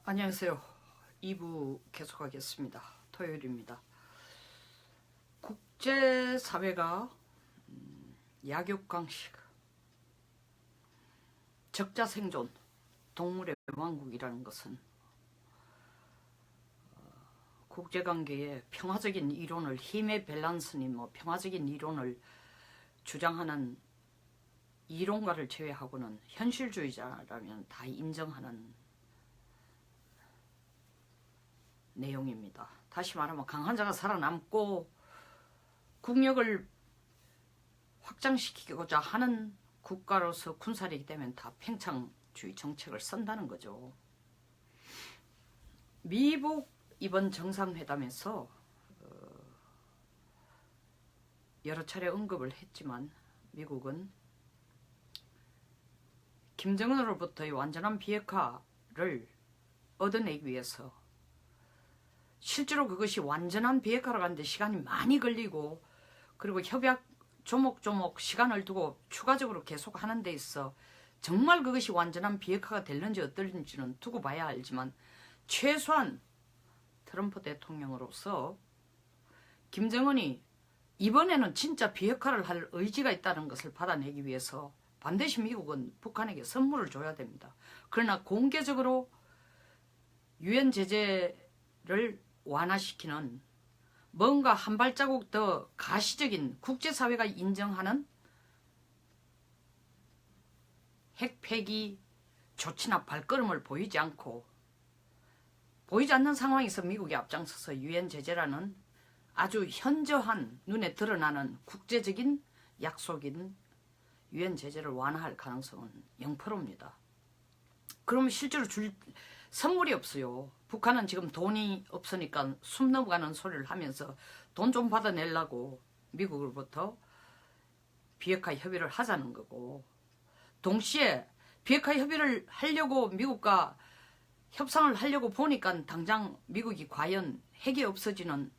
안녕하세요. 2부 계속하겠습니다. 토요일입니다. 국제사회가 약육강식, 적자생존, 동물의 왕국이라는 것은 국제관계의 평화적인 이론을, 힘의 밸런스니 평화적인 이론을 주장하는 이론가를 제외하고는 현실주의자라면 다 인정하는 내용입니다. 다시 말하면 강한 자가 살아남고 국력을 확장시키고자 하는 국가로서 군사력이 되면 다 팽창주의 정책을 쓴다는 거죠. 미국 이번 정상회담에서 여러 차례 언급을 했지만 미국은 김정은으로부터의 완전한 비핵화를 얻어내기 위해서 실제로 그것이 완전한 비핵화로 가는데 시간이 많이 걸리고, 그리고 협약 조목조목 시간을 두고 추가적으로 계속하는 데 있어 정말 그것이 완전한 비핵화가 될는지 어떨는지는 두고 봐야 알지만, 최소한 트럼프 대통령으로서 김정은이 이번에는 진짜 비핵화를 할 의지가 있다는 것을 받아내기 위해서 반드시 미국은 북한에게 선물을 줘야 됩니다. 그러나 공개적으로 유엔 제재를 완화시키는 뭔가 한 발자국 더 가시적인 국제사회가 인정하는 핵 폐기 조치나 발걸음을 보이지 않는 상황에서 미국이 앞장서서 유엔 제재라는 아주 현저한 눈에 드러나는 국제적인 약속인 유엔 제재를 완화할 가능성은 0%입니다. 그러면 실제로 줄 선물이 없어요. 북한은 지금 돈이 없으니까 숨 넘어가는 소리를 하면서 돈 좀 받아내려고 미국으로부터 비핵화 협의를 하자는 거고, 동시에 비핵화 협의를 하려고 미국과 협상을 하려고 보니까 당장 미국이 과연 핵이 없어지는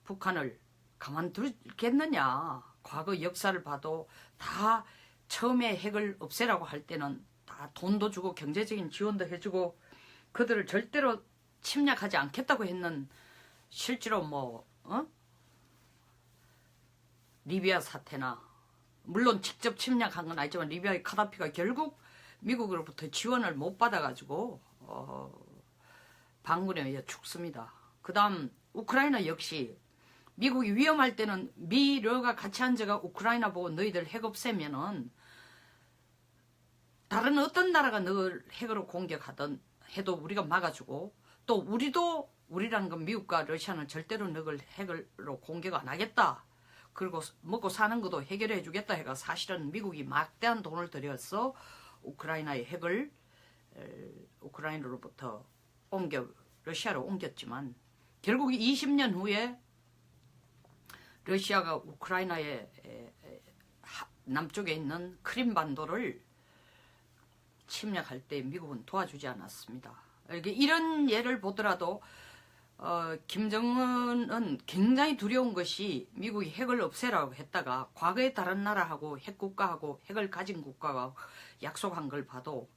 북한을 가만두겠느냐. 과거 역사를 봐도 다 처음에 핵을 없애라고 할 때는 다 돈도 주고 경제적인 지원도 해주고 그들을 절대로 침략하지 않겠다고 했는, 실제로 리비아 사태나, 물론 직접 침략한 건 아니지만 리비아의 카다피가 결국 미국으로부터 지원을 못 받아가지고 반군에 의해 죽습니다. 그 다음 우크라이나 역시 미국이 위험할 때는 미러가 같이 앉아가 우크라이나 보고 너희들 핵 없애면은 다른 어떤 나라가 너를 핵으로 공격하든 해도 우리가 막아주고, 또 우리도, 우리라는 건 미국과 러시아는 절대로 너를 핵으로 공격 안 하겠다. 그리고 먹고 사는 것도 해결해 주겠다 해가 사실은 미국이 막대한 돈을 들여서 우크라이나의 핵을 우크라이나로부터 러시아로 옮겼지만, 결국 20년 후에 러시아가 우크라이나의 남쪽에 있는 크림반도를 침략할 때 미국은 도와주지 않았습니다. 이런 예를 보더라도 김정은은 굉장히 두려운 것이 미국이 핵을 없애라고 했다가 과거에 다른 나라하고 핵국가하고 핵을 가진 국가가 약속한 걸 봐도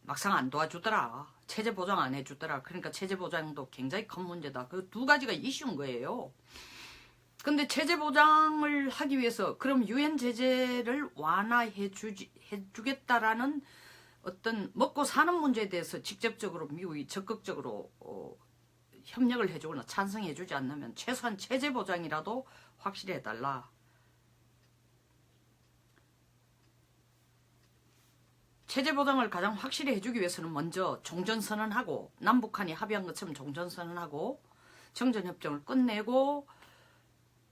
막상 안 도와주더라. 체제 보장 안 해주더라. 그러니까 체제 보장도 굉장히 큰 문제다. 그 두 가지가 이슈인 거예요. 근데 체제 보장을 하기 위해서 그럼 유엔 제재를 완화해 주겠다라는 어떤 먹고 사는 문제에 대해서 직접적으로 미국이 적극적으로 협력을 해주거나 찬성해주지 않으면 최소한 체제 보장이라도 확실히 해달라. 체제 보장을 가장 확실히 해주기 위해서는 먼저 종전선언하고, 남북한이 합의한 것처럼 종전선언하고 정전협정을 끝내고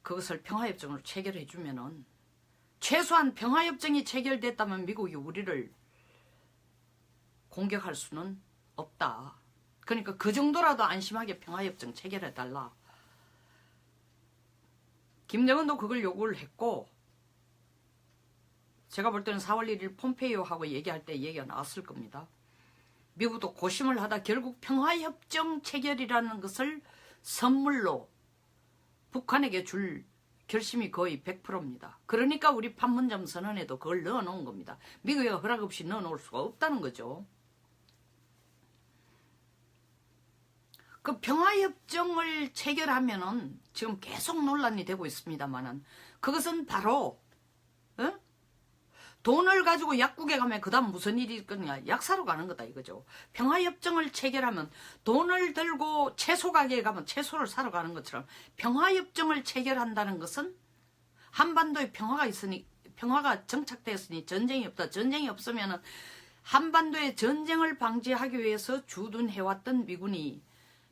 그것을 평화협정으로 체결해주면은, 최소한 평화협정이 체결됐다면 미국이 우리를 공격할 수는 없다. 그러니까 그 정도라도 안심하게 평화협정 체결해달라. 김정은도 그걸 요구를 했고, 제가 볼 때는 4월 1일 폼페이오하고 얘기할 때 얘기가 나왔을 겁니다. 미국도 고심을 하다 결국 평화협정 체결이라는 것을 선물로 북한에게 줄 결심이 거의 100%입니다. 그러니까 우리 판문점 선언에도 그걸 넣어놓은 겁니다. 미국이 허락 없이 넣어놓을 수가 없다는 거죠. 그 평화협정을 체결하면은 지금 계속 논란이 되고 있습니다만은 그것은 바로 돈을 가지고 약국에 가면 그 다음 무슨 일이 있겠냐. 약 사러 가는 거다 이거죠. 평화협정을 체결하면 돈을 들고 채소 가게에 가면 채소를 사러 가는 것처럼 평화협정을 체결한다는 것은 한반도에 평화가 정착되었으니 전쟁이 없다. 전쟁이 없으면은 한반도에 전쟁을 방지하기 위해서 주둔해왔던 미군이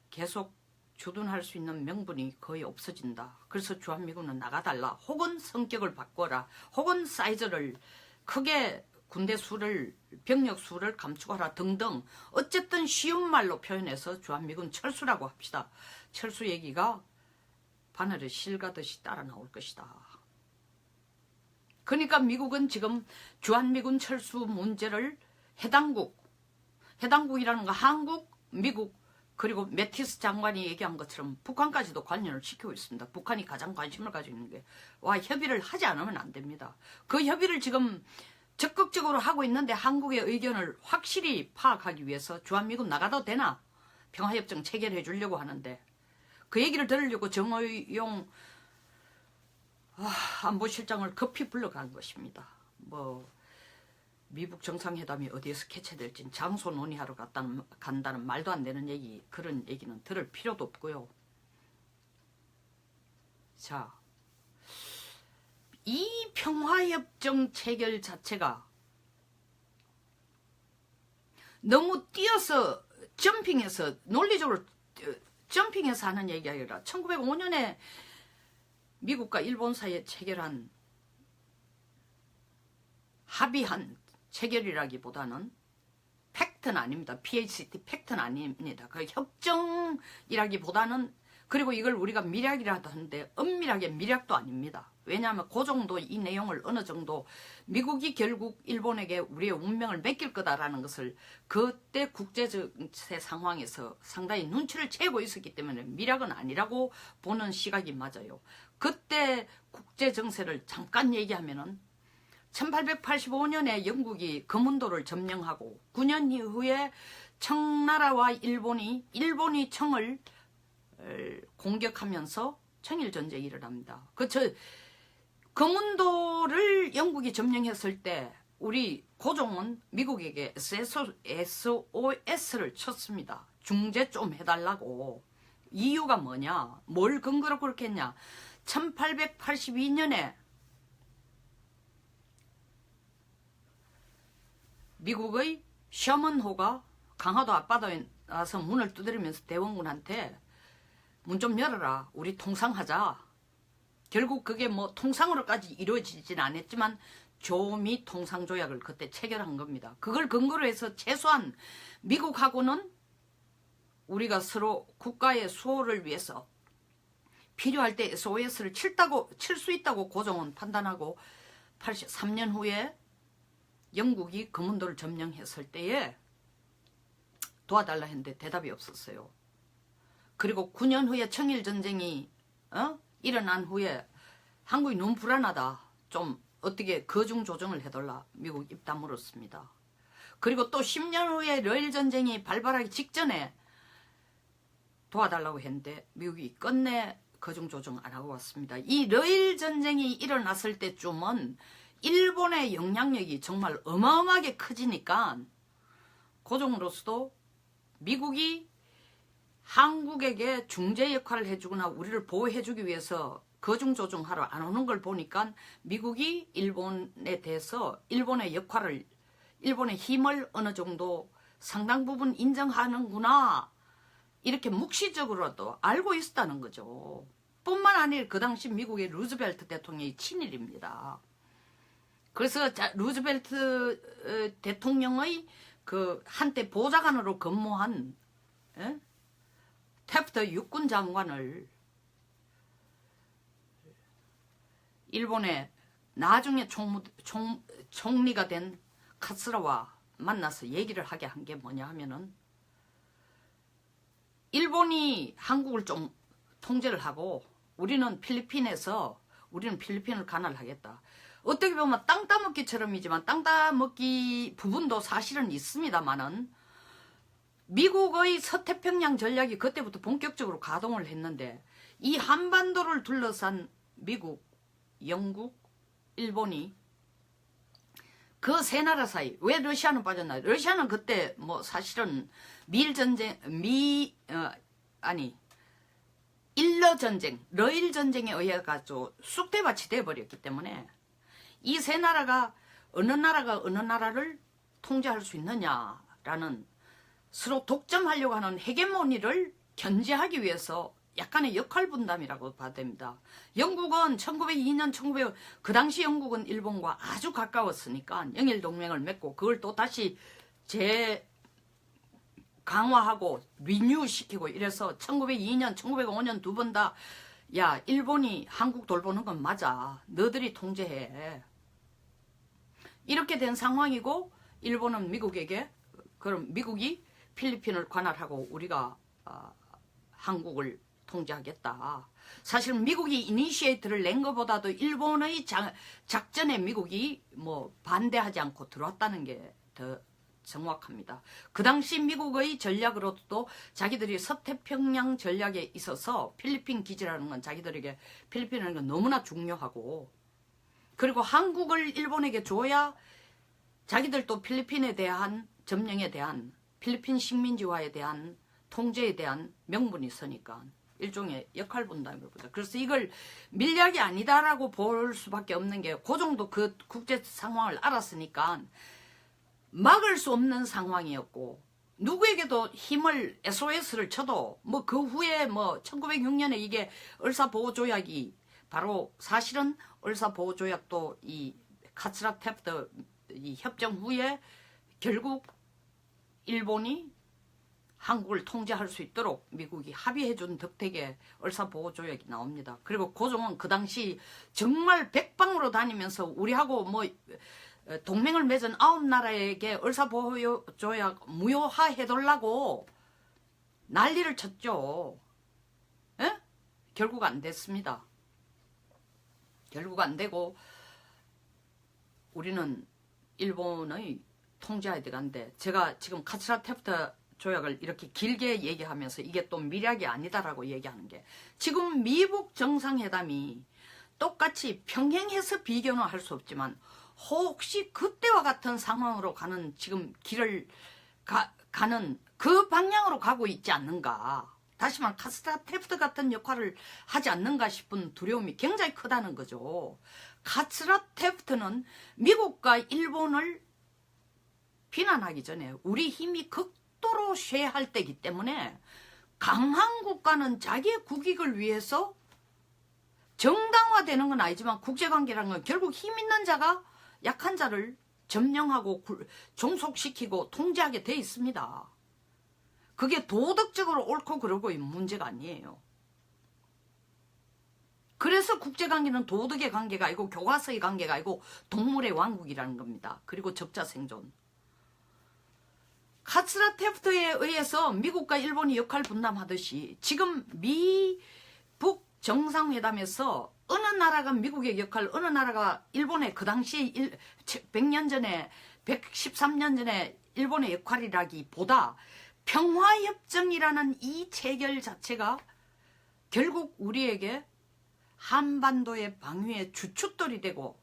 계속 주둔할 수 있는 명분이 거의 없어진다. 그래서 주한미군은 나가달라. 혹은 성격을 바꿔라. 혹은 사이즈를 크게 군대 수를 병력 수를 감축하라 등등 어쨌든 쉬운 말로 표현해서 주한미군 철수라고 합시다. 철수 얘기가 바늘에 실 가듯이 따라 나올 것이다. 그러니까 미국은 지금 주한미군 철수 문제를 해당국이라는 거 한국, 미국 그리고 매티스 장관이 얘기한 것처럼 북한까지도 관여를 시키고 있습니다. 북한이 가장 관심을 가지고 있는 게 와 협의를 하지 않으면 안 됩니다. 그 협의를 지금 적극적으로 하고 있는데 한국의 의견을 확실히 파악하기 위해서 주한미군 나가도 되나 평화협정 체결해 주려고 하는데 그 얘기를 들으려고 정의용 안보실장을 급히 불러간 것입니다. 뭐 미북 정상회담이 어디에서 개최될진 장소 논의하러 간다는 말도 안 되는 얘기 그런 얘기는 들을 필요도 없고요. 자, 이 평화협정 체결 자체가 너무 뛰어서 점핑해서 논리적으로 점핑해서 하는 얘기가 아니라 1905년에 미국과 일본 사이에 체결한 합의한 체결이라기보다는 팩트는 아닙니다. PHT 팩트는 아닙니다. 그 협정이라기보다는 그리고 이걸 우리가 밀약이라도 하는데 엄밀하게 밀약도 아닙니다. 왜냐하면 그 정도 이 내용을 어느 정도 미국이 결국 일본에게 우리의 운명을 맡길 거다라는 것을 그때 국제정세 상황에서 상당히 눈치를 채고 있었기 때문에 밀약은 아니라고 보는 시각이 맞아요. 그때 국제정세를 잠깐 얘기하면은 1885년에 영국이 거문도를 점령하고 9년 이후에 청나라와 일본이 청을 공격하면서 청일전쟁이 일어납니다. 거문도를 영국이 점령했을 때 우리 고종은 미국에게 SOS를 쳤습니다. 중재 좀 해달라고. 이유가 뭐냐? 뭘 근거로 그렇게 했냐? 1882년에 미국의 셔먼호가 강화도 앞바다에 와서 문을 두드리면서 대원군한테 문 좀 열어라. 우리 통상하자. 결국 그게 뭐 통상으로까지 이루어지진 않았지만 조미 통상조약을 그때 체결한 겁니다. 그걸 근거로 해서 최소한 미국하고는 우리가 서로 국가의 수호를 위해서 필요할 때 SOS를 칠 수 있다고 고종은 판단하고 83년 후에 영국이 거문도를 점령했을 때에 도와달라 했는데 대답이 없었어요. 그리고 9년 후에 청일전쟁이 일어난 후에 한국이 너무 불안하다. 좀 어떻게 거중 조정을 해달라. 미국 입 다물었습니다. 그리고 또 10년 후에 러일전쟁이 발발하기 직전에 도와달라고 했는데 미국이 끝내 거중 조정 안 하고 왔습니다. 이 러일전쟁이 일어났을 때쯤은 일본의 영향력이 정말 어마어마하게 커지니까 고종으로서도 미국이 한국에게 중재 역할을 해주거나 우리를 보호해주기 위해서 거중조정하러 안 오는 걸 보니까 미국이 일본에 대해서 일본의 역할을 일본의 힘을 어느 정도 상당 부분 인정하는구나 이렇게 묵시적으로도 알고 있었다는 거죠. 뿐만 아니라 그 당시 미국의 루즈벨트 대통령이 친일입니다. 그래서 루즈벨트 대통령의 그 한때 보좌관으로 근무한 태프트 육군 장관을 일본의 나중에 총리가 된 카츠라와 만나서 얘기를 하게 한 게 뭐냐 하면은 일본이 한국을 좀 통제를 하고 우리는 필리핀을 관할하겠다. 어떻게 보면 땅 따먹기처럼이지만 땅 따먹기 부분도 사실은 있습니다만은 미국의 서태평양 전략이 그때부터 본격적으로 가동을 했는데 이 한반도를 둘러싼 미국, 영국, 일본이 그 세 나라 사이, 왜 러시아는 빠졌나요? 러시아는 그때 뭐 사실은 일러 전쟁, 러일 전쟁에 의해 가지고 쑥대밭이 돼버렸기 때문에 이 세 나라가 어느 나라를 통제할 수 있느냐라는 서로 독점하려고 하는 헤게모니를 견제하기 위해서 약간의 역할 분담이라고 봐야 됩니다. 영국은 1902년, 그 당시 영국은 일본과 아주 가까웠으니까 영일 동맹을 맺고 그걸 또 다시 강화하고 리뉴시키고 이래서 1902년, 1905년 두 번 다 야, 일본이 한국 돌보는 건 맞아. 너들이 통제해. 이렇게 된 상황이고 일본은 미국에게 그럼 미국이 필리핀을 관할하고 우리가 한국을 통제하겠다. 사실 미국이 이니시에이트를 낸 것보다도 일본의 작전에 미국이 뭐 반대하지 않고 들어왔다는 게 더 정확합니다. 그 당시 미국의 전략으로도 자기들이 서태평양 전략에 있어서 필리핀 기지라는 건 자기들에게 필리핀이라는 건 너무나 중요하고 그리고 한국을 일본에게 줘야 자기들도 필리핀에 대한 점령에 대한 필리핀 식민지화에 대한 통제에 대한 명분이 있으니까 일종의 역할 분담을 보자. 그래서 이걸 밀약이 아니다라고 볼 수밖에 없는 게 그 정도 그 국제 상황을 알았으니까 막을 수 없는 상황이었고 누구에게도 힘을 SOS를 쳐도 뭐 그 후에 뭐 1906년에 이게 을사보호조약이 바로 사실은 을사보호조약도 이 카츠라 탭트 이 협정 후에 결국 일본이 한국을 통제할 수 있도록 미국이 합의해준 덕택에 을사보호조약이 나옵니다. 그리고 고종은 그 당시 정말 백방으로 다니면서 우리하고 뭐 동맹을 맺은 9나라에게 을사보호조약 무효화해달라고 난리를 쳤죠. 에? 결국 안 됐습니다. 결국 안 되고 우리는 일본의 통제해야 되는데 제가 지금 카츠라 탭트 조약을 이렇게 길게 얘기하면서 이게 또 밀약이 아니다라고 얘기하는 게 지금 미북 정상회담이 똑같이 평행해서 비교는 할 수 없지만 혹시 그때와 같은 상황으로 가는 지금 길을 가는 그 방향으로 가고 있지 않는가. 다시 말해 카츠라 탭트 같은 역할을 하지 않는가 싶은 두려움이 굉장히 크다는 거죠. 카츠라 탭트는 미국과 일본을 비난하기 전에 우리 힘이 극도로 쇠할 때이기 때문에 강한 국가는 자기의 국익을 위해서 정당화되는 건 아니지만 국제관계라는 건 결국 힘 있는 자가 약한 자를 점령하고 종속시키고 통제하게 돼 있습니다. 그게 도덕적으로 옳고 그러고의 문제가 아니에요. 그래서 국제관계는 도덕의 관계가 아니고 교과서의 관계가 아니고 동물의 왕국이라는 겁니다. 그리고 적자생존. 카츠라 탭트에 의해서 미국과 일본이 역할 분담하듯이 지금 미북 정상회담에서 어느 나라가 미국의 역할, 어느 나라가 일본의 그 당시 100년 전에 113년 전에 일본의 역할이라기보다 평화협정이라는 이 체결 자체가 결국 우리에게 한반도의 방위의 주춧돌이 되고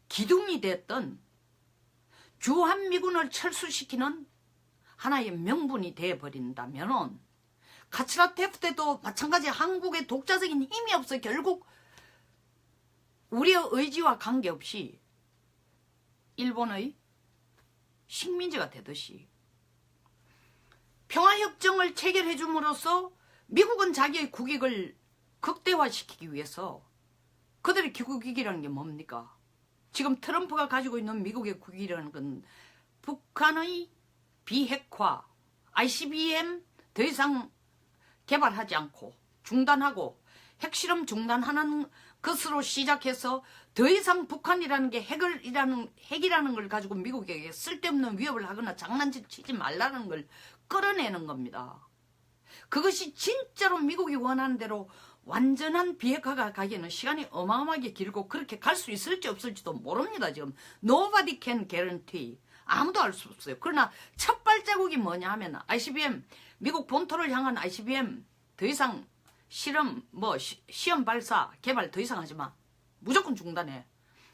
기둥이 됐던 주한미군을 철수시키는 하나의 명분이 되어버린다면 카츠라 탭트도 마찬가지 한국의 독자적인 힘이 없어 결국 우리의 의지와 관계없이 일본의 식민지가 되듯이 평화협정을 체결해 줌으로써 미국은 자기의 국익을 극대화시키기 위해서 그들의 국익이라는 게 뭡니까? 지금 트럼프가 가지고 있는 미국의 국익이라는 건 북한의 비핵화, ICBM 더 이상 개발하지 않고 중단하고 핵실험 중단하는 것으로 시작해서 더 이상 북한이라는 게 핵이라는 걸 가지고 미국에게 쓸데없는 위협을 하거나 장난치지 말라는 걸 끌어내는 겁니다. 그것이 진짜로 미국이 원하는 대로 완전한 비핵화가 가기에는 시간이 어마어마하게 길고 그렇게 갈 수 있을지 없을지도 모릅니다. 지금 Nobody can guarantee. 아무도 알 수 없어요. 그러나 첫 발자국이 뭐냐 하면 ICBM, 미국 본토를 향한 ICBM 더 이상 실험, 시험 발사, 개발 더 이상 하지 마. 무조건 중단해.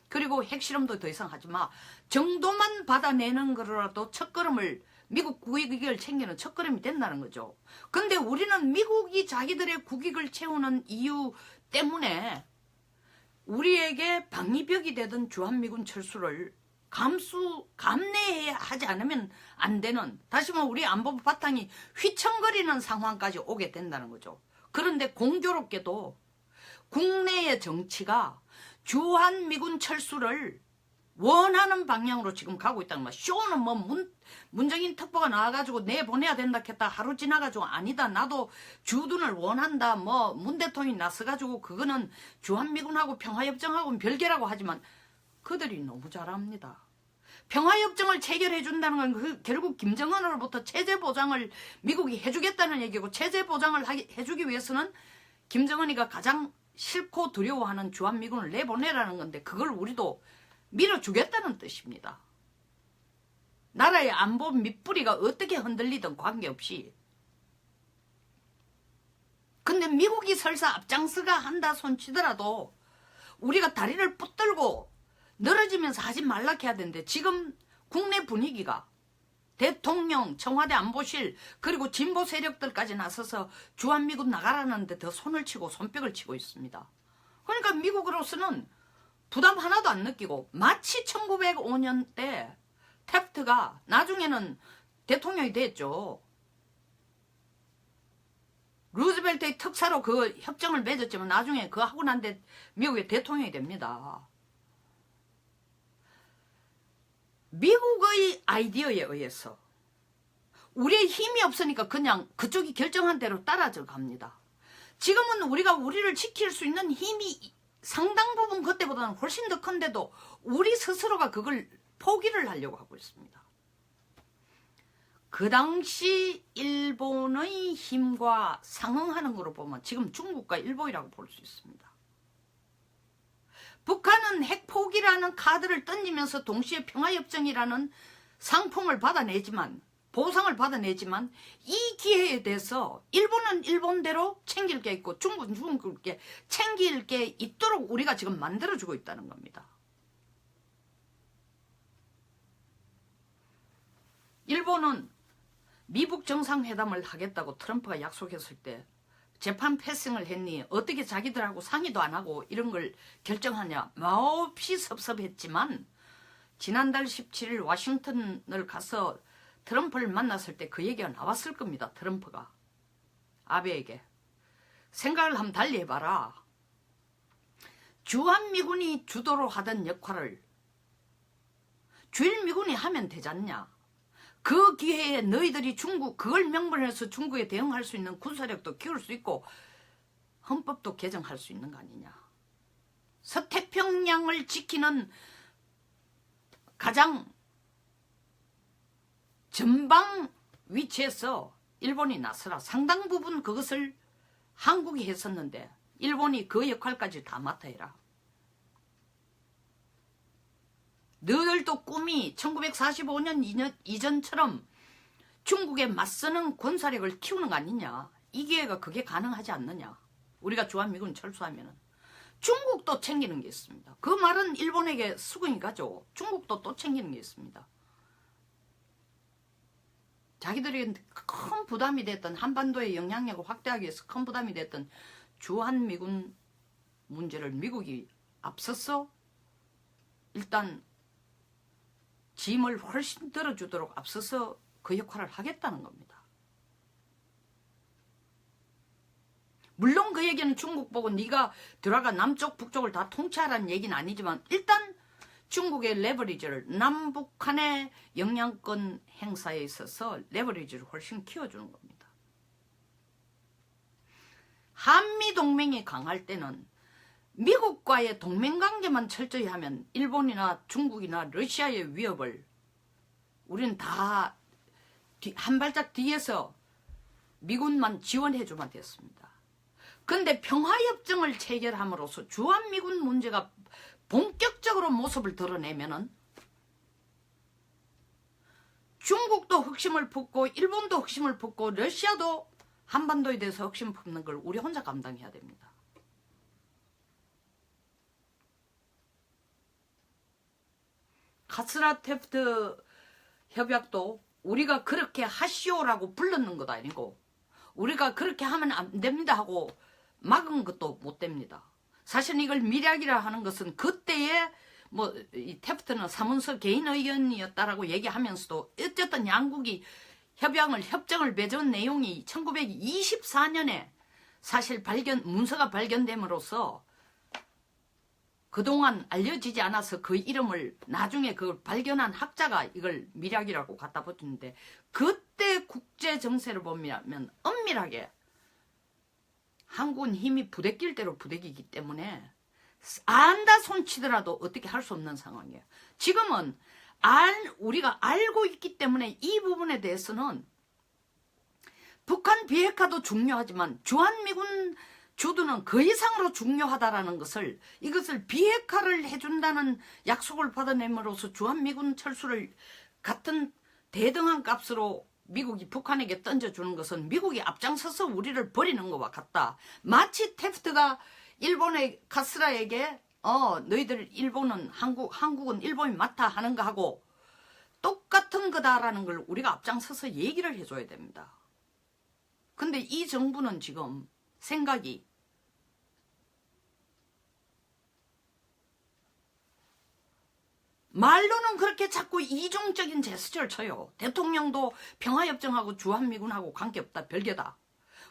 그리고 핵실험도 더 이상 하지 마. 정도만 받아내는 거라도 첫걸음을, 미국 국익을 챙기는 첫걸음이 된다는 거죠. 근데 우리는 미국이 자기들의 국익을 채우는 이유 때문에 우리에게 방위벽이 되던 주한미군 철수를 감내해야 하지 않으면 안 되는, 다시 말해 우리 안보부 바탕이 휘청거리는 상황까지 오게 된다는 거죠. 그런데 공교롭게도 국내의 정치가 주한미군 철수를 원하는 방향으로 지금 가고 있다는 거야. 쇼는 문정인 특보가 나와가지고 내보내야 된다 했다 하루 지나가지고 아니다 나도 주둔을 원한다 문 대통령이 나서가지고 그거는 주한미군하고 평화협정하고는 별개라고 하지만 그들이 너무 잘합니다. 평화협정을 체결해 준다는 건 결국 김정은으로부터 체제 보장을 미국이 해주겠다는 얘기고, 체제 보장을 해주기 위해서는 김정은이가 가장 싫고 두려워하는 주한미군을 내보내라는 건데 그걸 우리도 밀어주겠다는 뜻입니다. 나라의 안보 밑뿌리가 어떻게 흔들리든 관계없이. 근데 미국이 설사 앞장서가 한다 손치더라도 우리가 다리를 붙들고 늘어지면서 하지 말라 해야 되는데, 지금 국내 분위기가 대통령, 청와대 안보실 그리고 진보 세력들까지 나서서 주한미군 나가라는 데 더 손을 치고 손뼉을 치고 있습니다. 그러니까 미국으로서는 부담 하나도 안 느끼고, 마치 1905년 때 태프트가 나중에는 대통령이 됐죠. 루즈벨트의 특사로 그 협정을 맺었지만 나중에 그거 하고 난 데 미국의 대통령이 됩니다. 미국의 아이디어에 의해서 우리의 힘이 없으니까 그냥 그쪽이 결정한 대로 따라져 갑니다. 지금은 우리를 지킬 수 있는 힘이 상당 부분 그때보다는 훨씬 더 큰데도 우리 스스로가 그걸 포기를 하려고 하고 있습니다. 그 당시 일본의 힘과 상응하는 거로 보면 지금 중국과 일본이라고 볼 수 있습니다. 북한은 핵포기라는 카드를 던지면서 동시에 평화협정이라는 상품을 받아내지만, 보상을 받아내지만, 이 기회에 대해서 일본은 일본대로 챙길 게 있고 중국은 중국게 챙길 게 있도록 우리가 지금 만들어주고 있다는 겁니다. 일본은 미북 정상회담을 하겠다고 트럼프가 약속했을 때 재판 패싱을 했니? 어떻게 자기들하고 상의도 안 하고 이런 걸 결정하냐? 마없이 섭섭했지만 지난달 17일 워싱턴을 가서 트럼프를 만났을 때 그 얘기가 나왔을 겁니다. 트럼프가 아베에게 생각을 한번 달리 해봐라. 주한미군이 주도로 하던 역할을 주일미군이 하면 되지 않냐? 그 기회에 너희들이 그걸 명분해서 중국에 대응할 수 있는 군사력도 키울 수 있고 헌법도 개정할 수 있는 거 아니냐. 서태평양을 지키는 가장 전방 위치에서 일본이 나서라. 상당 부분 그것을 한국이 했었는데 일본이 그 역할까지 다 맡아해라. 너희들도 꿈이 1945년 이전처럼 중국에 맞서는 군사력을 키우는 거 아니냐. 이 기회가 그게 가능하지 않느냐. 우리가 주한미군 철수하면은 중국도 챙기는 게 있습니다. 그 말은 일본에게 수긍이 가죠. 중국도 또 챙기는 게 있습니다. 자기들이 큰 부담이 됐던, 한반도의 영향력을 확대하기 위해서 큰 부담이 됐던 주한미군 문제를 미국이 앞서서 일단 짐을 훨씬 들어주도록 앞서서 그 역할을 하겠다는 겁니다. 물론 그 얘기는 중국 보고 네가 들어가 남쪽 북쪽을 다 통치하라는 얘기는 아니지만 일단 중국의 레버리지를, 남북한의 영향권 행사에 있어서 레버리지를 훨씬 키워주는 겁니다. 한미동맹이 강할 때는 미국과의 동맹관계만 철저히 하면 일본이나 중국이나 러시아의 위협을 우리는 다 한 발짝 뒤에서 미군만 지원해주면 됐습니다. 그런데 평화협정을 체결함으로써 주한미군 문제가 본격적으로 모습을 드러내면은 중국도 흑심을 품고 일본도 흑심을 품고 러시아도 한반도에 대해서 흑심 품는 걸 우리 혼자 감당해야 됩니다. 카스라 테프트 협약도 우리가 그렇게 하시오라고 불렀는 것도 아니고 우리가 그렇게 하면 안 됩니다 하고 막은 것도 못 됩니다. 사실 이걸 밀약이라 하는 것은 그때의 뭐 이 테프트는 사문서 개인 의견이었다라고 얘기하면서도 어쨌든 양국이 협정을 맺은 내용이 1924년에 사실 문서가 발견됨으로써 그동안 알려지지 않아서 그 이름을 나중에 그걸 발견한 학자가 이걸 밀약이라고 갖다 붙였는데 그때 국제 정세를 보면 엄밀하게 한국은 힘이 부대낄 대로 부대끼기 때문에 안다 손치더라도 어떻게 할 수 없는 상황이에요. 지금은 우리가 알고 있기 때문에 이 부분에 대해서는 북한 비핵화도 중요하지만 주한미군 주둔은 그 이상으로 중요하다라는 것을 이것을 비핵화를 해준다는 약속을 받아냄으로써 주한미군 철수를 같은 대등한 값으로 미국이 북한에게 던져주는 것은 미국이 앞장서서 우리를 버리는 것과 같다. 마치 테프트가 일본의 카스라에게 너희들 일본은 한국은 일본이 맞다 하는 거하고 똑같은 거다라는 걸 우리가 앞장서서 얘기를 해줘야 됩니다. 근데 이 정부는 지금 생각이 말로는 그렇게 자꾸 이중적인 제스처를 쳐요. 대통령도 평화협정하고 주한미군하고 관계없다, 별개다.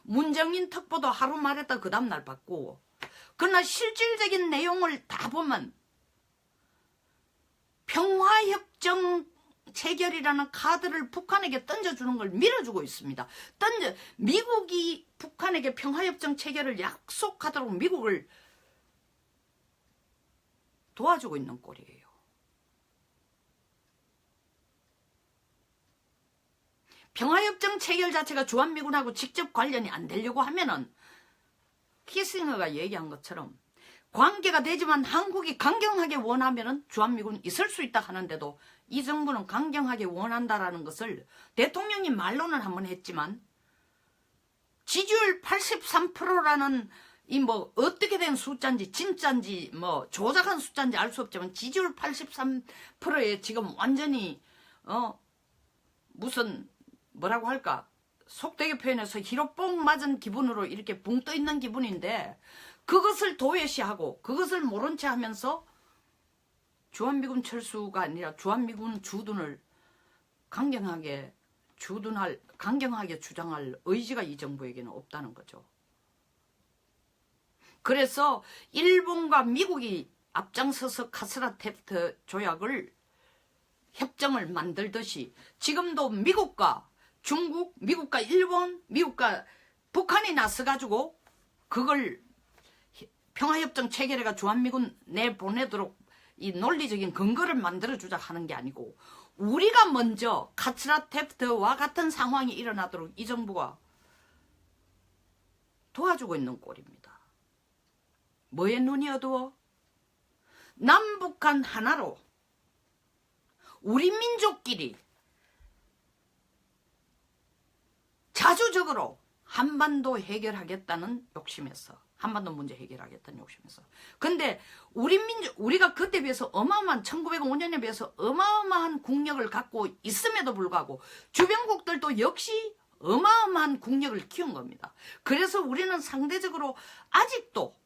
문정인 특보도 하루 말했다 그 다음날 받고. 그러나 실질적인 내용을 다 보면 평화협정 체결이라는 카드를 북한에게 던져주는 걸 밀어주고 있습니다. 미국이 북한에게 평화협정 체결을 약속하도록 미국을 도와주고 있는 꼴이에요. 평화협정 체결 자체가 주한미군하고 직접 관련이 안 되려고 하면은 키싱어가 얘기한 것처럼 관계가 되지만 한국이 강경하게 원하면은 주한미군 있을 수 있다 하는데도 이 정부는 강경하게 원한다라는 것을 대통령이 말로는 한번 했지만 지지율 83%라는 이 뭐 어떻게 된 숫자인지 진짜인지 뭐 조작한 숫자인지 알 수 없지만 지지율 83%에 지금 완전히 무슨 뭐라고 할까 속되게 표현해서 히로 뽕 맞은 기분으로 이렇게 붕 떠 있는 기분인데 그것을 도외시하고 그것을 모른 채 하면서 주한미군 철수가 아니라 주한미군 주둔을 강경하게 주장할 의지가 이 정부에게는 없다는 거죠. 그래서 일본과 미국이 앞장서서 카스라 테프트 조약을 협정을 만들듯이 지금도 미국과 중국, 미국과 일본, 미국과 북한이 나서가지고 그걸 평화협정 체결해가 주한미군 내보내도록 이 논리적인 근거를 만들어주자 하는 게 아니고 우리가 먼저 카스라 테프트와 같은 상황이 일어나도록 이 정부가 도와주고 있는 꼴입니다. 뭐에 눈이 어두워? 남북한 하나로 우리 민족끼리 자주적으로 한반도 해결하겠다는 욕심에서 한반도 문제 해결하겠다는 욕심에서 근데 우리가 그때 비해서 어마어마한 1905년에 비해서 어마어마한 국력을 갖고 있음에도 불구하고 주변국들도 역시 어마어마한 국력을 키운 겁니다. 그래서 우리는 상대적으로 아직도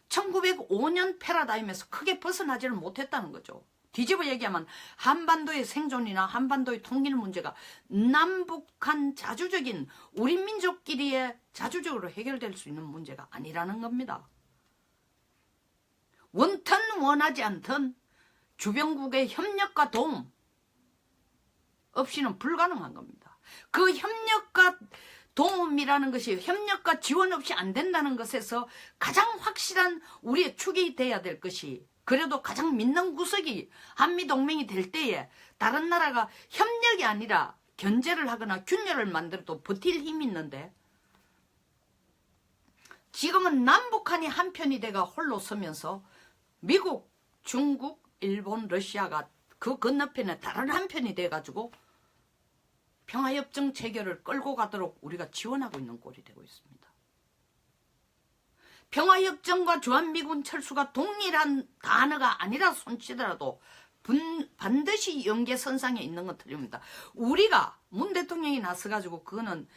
1905년 패러다임에서 크게 벗어나지를 못했다는 거죠. 뒤집어 얘기하면 한반도의 생존이나 한반도의 통일 문제가 남북한 자주적인 우리 민족끼리의 자주적으로 해결될 수 있는 문제가 아니라는 겁니다. 원튼 원하지 않든 주변국의 협력과 도움 없이는 불가능한 겁니다. 그 협력과 도움이라는 것이 협력과 지원 없이 안 된다는 것에서 가장 확실한 우리의 축이 돼야 될 것이 그래도 가장 믿는 구석이 한미동맹이 될 때에 다른 나라가 협력이 아니라 견제를 하거나 균열을 만들어도 버틸 힘이 있는데 지금은 남북한이 한편이 돼가 홀로 서면서 미국, 중국, 일본, 러시아가 그 건너편에 다른 한편이 돼가지고 평화협정 체결을 끌고 가도록 우리가 지원하고 있는 꼴이 되고 있습니다. 평화협정과 주한미군 철수가 동일한 단어가 아니라 손치더라도 반드시 연계선상에 있는 건 틀립니다. 우리가 문 대통령이 나서가지고 그거는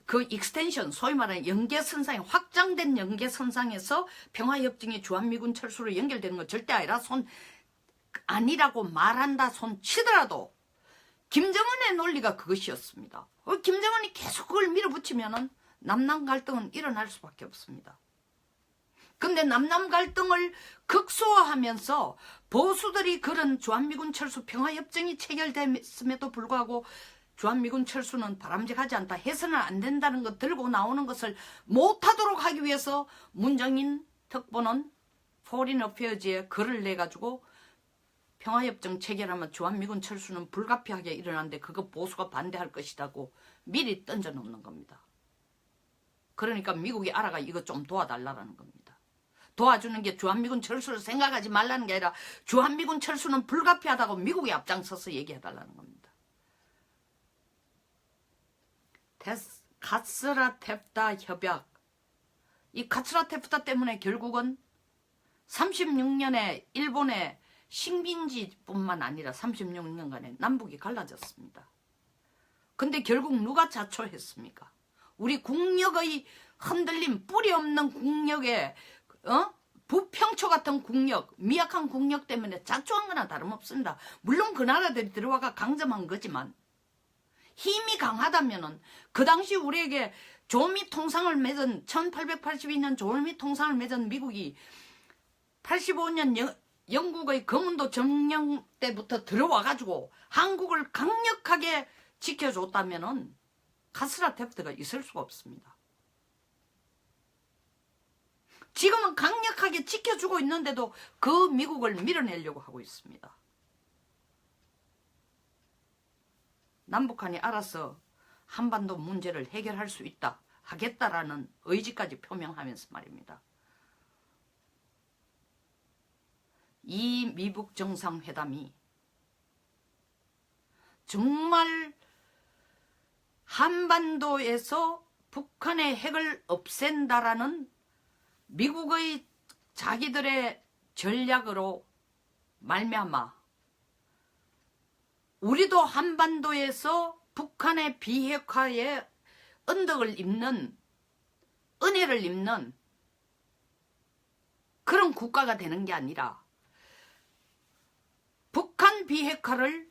그 익스텐션, 소위 말하는 연계선상에 확장된 연계선상에서 평화협정이 주한미군 철수로 연결되는 건 절대 아니라고 말한다 손 치더라도 김정은의 논리가 그것이었습니다. 김정은이 계속 그걸 밀어붙이면은 남남 갈등은 일어날 수밖에 없습니다. 근데 남남 갈등을 극소화하면서 보수들이 그런 주한미군 철수 평화협정이 체결됐음에도 불구하고 주한미군 철수는 바람직하지 않다, 해서는 안 된다는 거 들고 나오는 것을 못하도록 하기 위해서 문정인 특보는 포린 어페어즈에 글을 내가지고 평화협정 체결하면 주한미군 철수는 불가피하게 일어나는데 그거 보수가 반대할 것이라고 미리 던져놓는 겁니다. 그러니까 미국이 알아가 이거 좀 도와달라는 겁니다. 도와주는 게 주한미군 철수를 생각하지 말라는 게 아니라 주한미군 철수는 불가피하다고 미국이 앞장서서 얘기해달라는 겁니다. 카츠라테프타 협약, 이 카츠라테프타 때문에 결국은 36년에 일본의 식민지뿐만 아니라 36년간에 남북이 갈라졌습니다. 근데 결국 누가 자초했습니까? 우리 국력의 흔들림, 뿌리 없는 국력에 부평초 같은 국력, 미약한 국력 때문에 자초한 거나 다름없습니다. 물론 그 나라들이 들어와가 강점한 거지만 힘이 강하다면은 그 당시 우리에게 조미 통상을 맺은 1882년 조미 통상을 맺은 미국이 85년 영국의 거문도 점령 때부터 들어와가지고 한국을 강력하게 지켜줬다면은 카츠라테프트가 있을 수가 없습니다. 지금은 강력하게 지켜주고 있는데도 그 미국을 밀어내려고 하고 있습니다. 남북한이 알아서 한반도 문제를 해결할 수 있다, 하겠다라는 의지까지 표명하면서 말입니다. 이 미북 정상회담이 정말 한반도에서 북한의 핵을 없앤다라는 미국의 자기들의 전략으로 말미암아 우리도 한반도에서 북한의 비핵화에 은혜를 입는 그런 국가가 되는 게 아니라 북한 비핵화를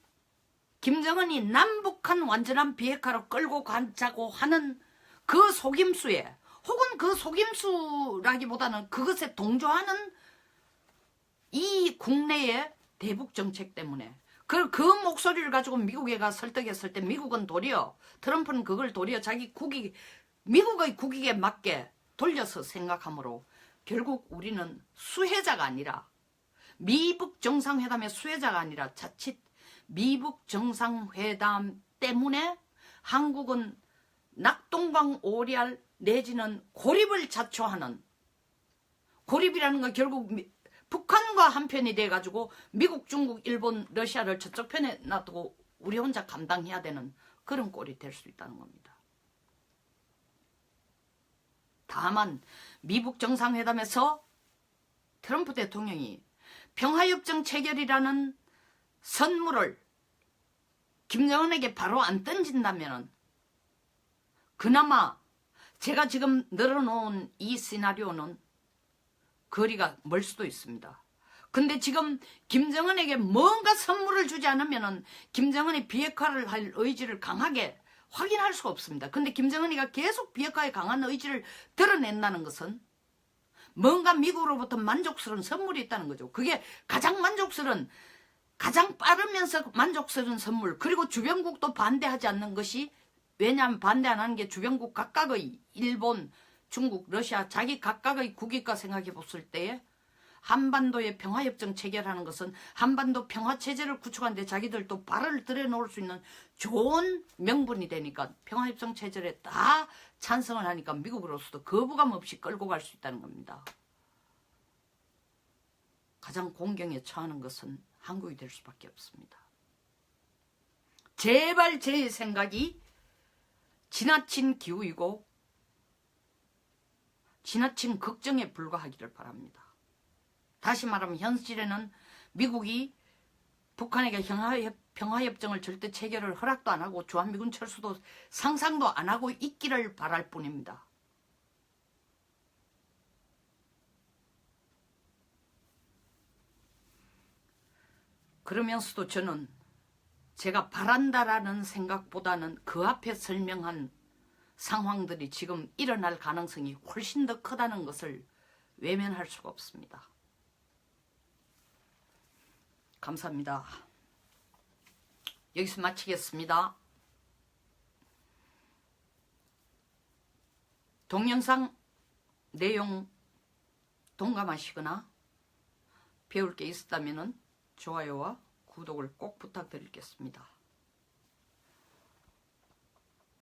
김정은이 남북한 완전한 비핵화로 끌고 가자고 하는 그 속임수에, 혹은 그 속임수라기보다는 그것에 동조하는 이 국내의 대북 정책 때문에 그 목소리를 가지고 미국에 가 설득했을 때 미국은 도리어, 트럼프는 그걸 도리어 자기 미국의 국익에 맞게 돌려서 생각하므로 결국 우리는 수혜자가 아니라, 미북 정상회담의 수혜자가 아니라 자칫 미북 정상회담 때문에 한국은 낙동강 오리알 내지는 고립을 자초하는, 고립이라는 건 결국 북한과 한편이 돼가지고 미국, 중국, 일본, 러시아를 저쪽 편에 놔두고 우리 혼자 감당해야 되는 그런 꼴이 될 수 있다는 겁니다. 다만 미북 정상회담에서 트럼프 대통령이 평화협정 체결이라는 선물을 김정은에게 바로 안 던진다면 그나마 제가 지금 늘어놓은 이 시나리오는 거리가 멀 수도 있습니다. 근데 지금 김정은에게 뭔가 선물을 주지 않으면 김정은이 비핵화를 할 의지를 강하게 확인할 수가 없습니다. 근데 김정은이가 계속 비핵화에 강한 의지를 드러낸다는 것은 뭔가 미국으로부터 만족스러운 선물이 있다는 거죠. 그게 가장 빠르면서 만족스러운 선물, 그리고 주변국도 반대하지 않는 것이, 왜냐하면 반대 안 하는 게 주변국 각각의 일본, 중국, 러시아 자기 각각의 국익과 생각해 봤을 때에 한반도의 평화협정 체결하는 것은 한반도 평화체제를 구축하는데 자기들도 발을 들여놓을 수 있는 좋은 명분이 되니까 평화협정 체결에 다 찬성을 하니까 미국으로서도 거부감 없이 끌고 갈 수 있다는 겁니다. 가장 공경에 처하는 것은 한국이 될 수밖에 없습니다. 제발 제 생각이 지나친 기우이고 지나친 걱정에 불과하기를 바랍니다. 다시 말하면 현실에는 미국이 북한에게 평화협정을 절대 체결을 허락도 안 하고 주한미군 철수도 상상도 안 하고 있기를 바랄 뿐입니다. 그러면서도 저는 제가 바란다라는 생각보다는 그 앞에 설명한 상황들이 지금 일어날 가능성이 훨씬 더 크다는 것을 외면할 수가 없습니다. 감사합니다. 여기서 마치겠습니다. 동영상 내용 동감하시거나 배울 게 있었다면 좋아요와 구독을 꼭 부탁드리겠습니다.